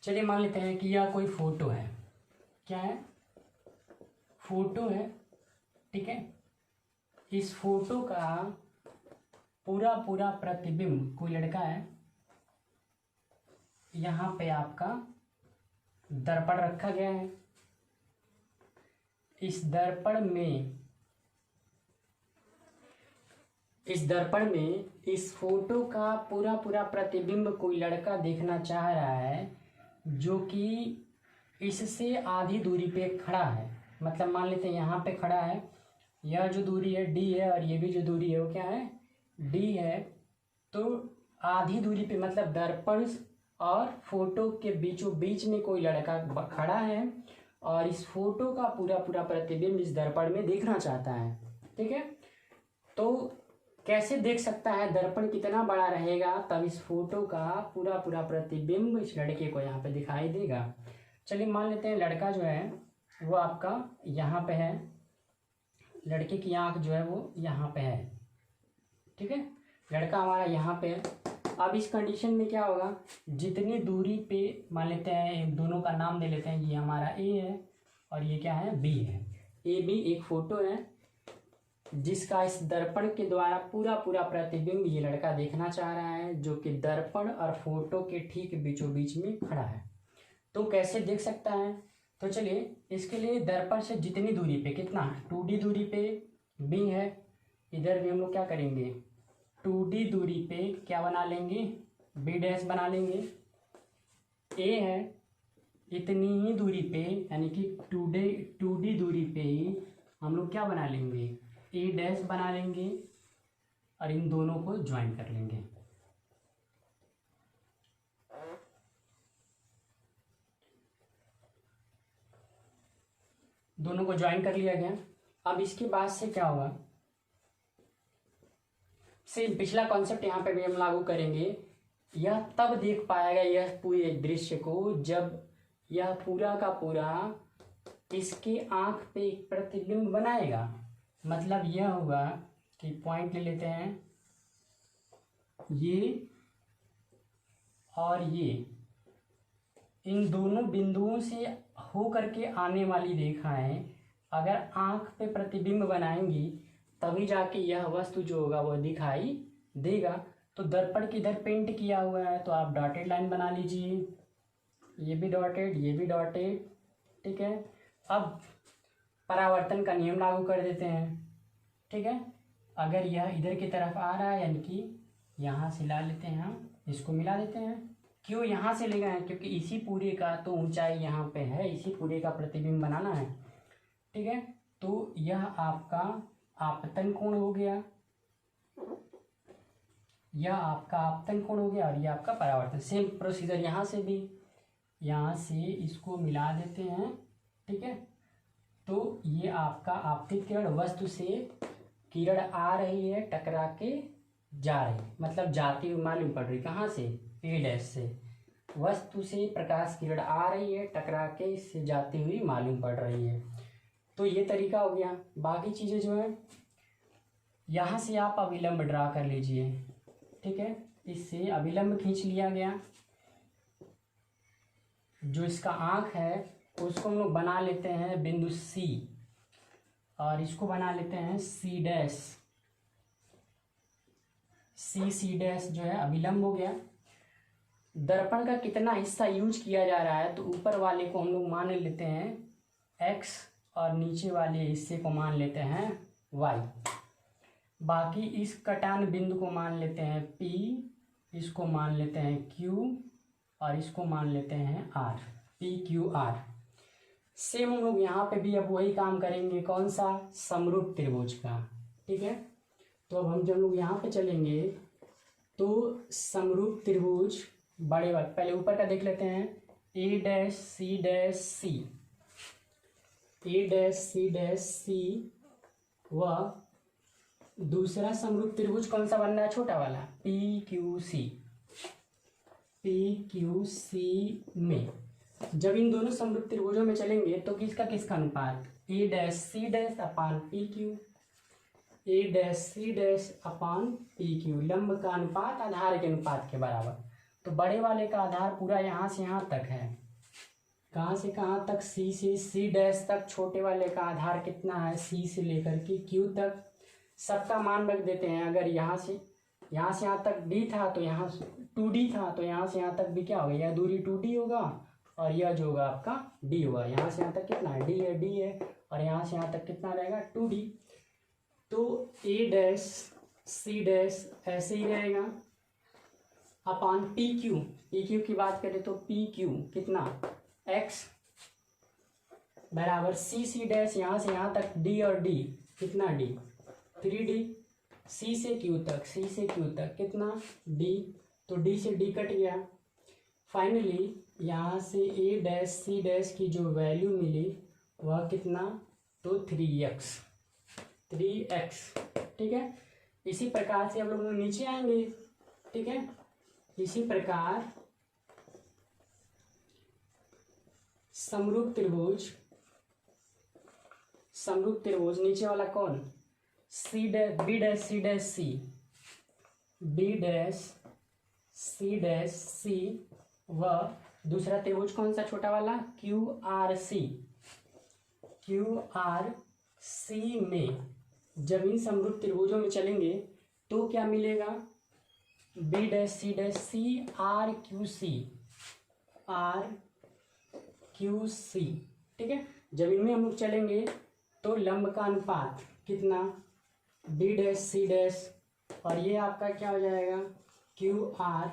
चलिए मान लेते हैं कि यह कोई फोटो है। क्या है? फोटो है। ठीक है। इस फोटो का पूरा पूरा प्रतिबिंब कोई लड़का है। यहाँ पे आपका दर्पण रखा गया है। इस दर्पण में इस फोटो का पूरा पूरा प्रतिबिंब कोई लड़का देखना चाह रहा है, जो कि इससे आधी दूरी पे खड़ा है। मतलब मान लेते हैं यहाँ पे खड़ा है, यह जो दूरी है d है और ये भी जो दूरी है वो क्या है, d है। तो आधी दूरी पे मतलब दर्पण और फोटो के बीचों बीच में कोई लड़का खड़ा है और इस फोटो का पूरा पूरा प्रतिबिंब इस दर्पण में देखना चाहता है। ठीक है। तो कैसे देख सकता है? दर्पण कितना बड़ा रहेगा तब इस फोटो का पूरा पूरा प्रतिबिंब इस लड़के को यहाँ पे दिखाई देगा। चलिए मान लेते हैं लड़का जो है वो आपका यहाँ पे है, लड़के की आँख जो है वो यहाँ पे है। ठीक है। लड़का हमारा यहाँ पे है। अब इस कंडीशन में क्या होगा, जितनी दूरी पे मान लेते हैं, दोनों का नाम दे लेते हैं, ये हमारा ए है और ये क्या है, बी है। ए बी एक फोटो है जिसका इस दर्पण के द्वारा पूरा पूरा प्रतिबिंब ये लड़का देखना चाह रहा है, जो कि दर्पण और फोटो के ठीक बीचों बीच में खड़ा है। तो कैसे देख सकता है? तो चलिए इसके लिए दर्पण से जितनी दूरी पे, कितना 2D दूरी पे बी है, इधर भी हम लोग क्या करेंगे, 2D दूरी पे क्या बना लेंगे, बी डैश बना लेंगे। ए है इतनी ही दूरी पे, यानी कि 2D दूरी पे ही हम लोग क्या बना लेंगे, ए डैश बना लेंगे और इन दोनों को ज्वाइन कर लेंगे। दोनों को ज्वाइन कर लिया गया। अब इसके बाद से क्या होगा, सेम पिछला कॉन्सेप्ट यहाँ पे भी हम लागू करेंगे। यह तब देख पाएगा यह पूरे दृश्य को जब यह पूरा का पूरा इसके आँख पे एक प्रतिबिंब बनाएगा। मतलब यह होगा कि पॉइंट ले लेते हैं, ये और ये, इन दोनों बिंदुओं से हो करके आने वाली रेखाएं अगर आँख पे प्रतिबिंब बनाएंगी तभी जाके यह वस्तु जो होगा वह दिखाई देगा। तो दर्पण की इधर पेंट किया हुआ है तो आप डॉटेड लाइन बना लीजिए, ये भी डॉटेड, ये भी डॉटेड। ठीक है। अब परावर्तन का नियम लागू कर देते हैं। ठीक है। अगर यह इधर की तरफ आ रहा है, यानी कि यहाँ से ला लेते हैं, हम इसको मिला देते हैं। क्यों यहाँ से ले गए हैं? क्योंकि इसी पूरे का तो ऊंचाई यहाँ पे है, इसी पूरे का प्रतिबिंब बनाना है। ठीक है। तो यह आपका आपतन कोण हो गया, यह आपका आपतन कोण हो गया और यह आपका परावर्तन। सेम प्रोसीजर यहाँ से भी, यहाँ से इसको मिला देते हैं। ठीक है। तो ये आपका आपतित किरण, वस्तु से किरण आ रही है टकरा के जा रही है, मतलब जाती हुई मालूम पड़ रही। कहाँ से? ए डैश से। वस्तु से प्रकाश किरण आ रही है टकरा के इससे जाती हुई मालूम पड़ रही है। तो ये तरीका हो गया। बाकी चीज़ें जो है यहाँ से आप अभिलंब ड्रा कर लीजिए। ठीक है। इससे अभिलंब खींच लिया गया। जो इसका आँख है उसको हम लोग बना लेते हैं बिंदु सी और इसको बना लेते हैं सी डैश। सी डैश जो है अभिलंब हो गया। दर्पण का कितना हिस्सा यूज किया जा रहा है, तो ऊपर वाले को हम लोग मान लेते हैं x और नीचे वाले हिस्से को मान लेते हैं y। बाकी इस कटान बिंदु को मान लेते हैं P, इसको मान लेते हैं Q और इसको मान लेते हैं R, PQR। सेम हम लोग यहाँ पे भी अब वही काम करेंगे, कौन सा, समरूप त्रिभुज का। ठीक है। तो अब हम जब लोग यहाँ पे चलेंगे तो समरूप त्रिभुज बड़े वाले, पहले ऊपर का देख लेते हैं, ए डैश सी डैश सी, ए डैश सी डैश सी। वह दूसरा समरूप त्रिभुज कौन सा बनना है, छोटा वाला, P Q C. P Q C में जब इन दोनों समरूप त्रिभुजों में चलेंगे तो किसका किसका अनुपात, A dash C dash upon P Q, A dash C dash upon P Q. लंब का अनुपात आधार के अनुपात के बराबर। तो बड़े वाले का आधार पूरा यहाँ से यहाँ तक है, कहाँ से कहाँ तक, सी से सी डैश तक। छोटे वाले का आधार कितना है, सी से लेकर के क्यू तक। सबका मान रख देते हैं। अगर यहाँ से यहाँ तक डी था तो यहाँ 2D था, तो यहाँ से यहाँ तक भी क्या होगा, यह दूरी 2D होगा और यह जो होगा आपका डी होगा। यहाँ से यहाँ तक कितना है, डी है और यहाँ से यहाँ तक कितना रहेगा, 2D। तो ए डैश सी डैश ऐसे ही रहेगा अपॉन पी क्यू की बात करें तो पी क्यू कितना, x बराबर सी डैश यहाँ से यहाँ तक डी और डी कितना, डी 3D। सी से क्यू तक कितना, डी, तो डी से डी कट गया। फाइनली यहाँ से ए डैश सी डैश की जो वैल्यू मिली वह कितना, तो 3x। ठीक है। इसी प्रकार से हम लोग नीचे आएंगे। ठीक है, इसी प्रकार समरूप त्रिभुज नीचे वाला कौन, B dash C dash C व दूसरा त्रिभुज कौन सा छोटा वाला, क्यू आर सी में जब इन समरूप त्रिभुजों में चलेंगे तो क्या मिलेगा, B dash C R Q C. ठीक है, जब इनमें हम लोग चलेंगे तो लंब का अनुपात कितना, बी डैश सी डैश और ये आपका क्या हो जाएगा, क्यू आर।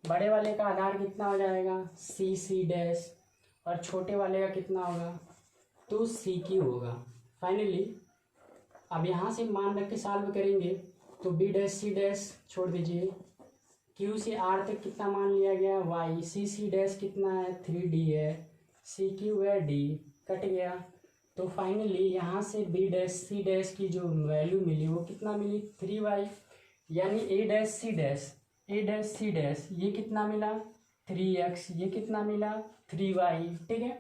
बड़े वाले का आधार कितना हो जाएगा, सी डैश और छोटे वाले का कितना होगा, तो सी क्यू होगा। फाइनली अब यहाँ से मान रख के सॉल्व करेंगे तो बी डैश सी डैश छोड़ दीजिए, क्यू से आर तक कितना मान लिया गया, वाई, सी डैश कितना है, 3D है, सी क्यू है, डी कट गया। तो फाइनली यहाँ से बी डैश सी डैश की जो वैल्यू मिली वो कितना मिली, 3y। यानी ए डैश सी डैश ये कितना मिला, 3x, ये कितना मिला, 3y। ठीक है,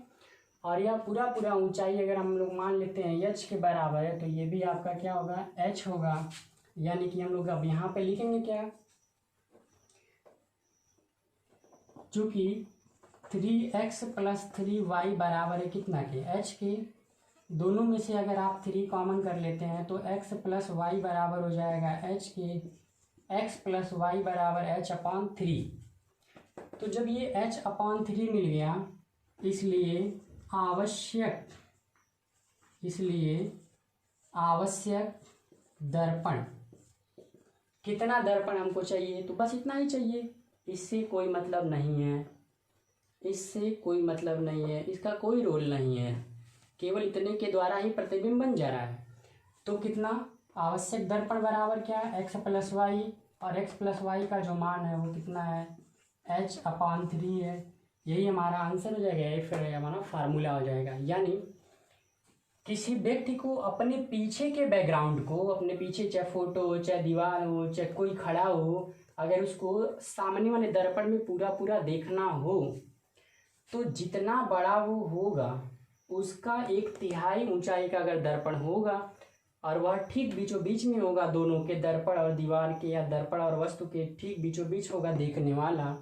और यह पूरा ऊंचाई अगर हम लोग मान लेते हैं h के बराबर है तो ये भी आपका क्या होगा, h होगा। यानी कि हम लोग अब यहाँ पे लिखेंगे क्या, चूँकि 3x + 3y बराबर है कितना के, h के। दोनों में से अगर आप 3 कॉमन कर लेते हैं तो x + y बराबर हो जाएगा h के, x + y बराबर h/3। तो जब ये h/3 मिल गया, इसलिए आवश्यक दर्पण, कितना दर्पण हमको चाहिए, तो बस इतना ही चाहिए। इससे कोई मतलब नहीं है, इसका कोई रोल नहीं है, केवल इतने के द्वारा ही प्रतिबिंब बन जा रहा है। तो कितना आवश्यक दर्पण बराबर क्या है, x + y, और x + y का जो मान है वो कितना है, h/3 है। यही हमारा आंसर हो जाएगा, यही फिर हमारा फार्मूला हो जाएगा। यानी किसी व्यक्ति को अपने पीछे के बैकग्राउंड को, अपने पीछे चाहे फोटो हो, चाहे दीवार हो, चाहे कोई खड़ा हो, अगर उसको सामने वाले दर्पण में पूरा देखना हो तो जितना बड़ा वो होगा उसका 1/3 ऊंचाई का अगर दर्पण होगा और वह ठीक बीचों बीच में होगा, दोनों के दर्पण और दीवार के, या दर्पण और वस्तु के ठीक बीचों बीच होगा देखने वाला,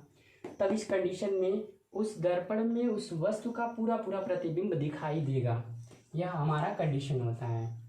तब इस कंडीशन में उस दर्पण में उस वस्तु का पूरा प्रतिबिंब दिखाई देगा। यह हमारा कंडीशन होता है।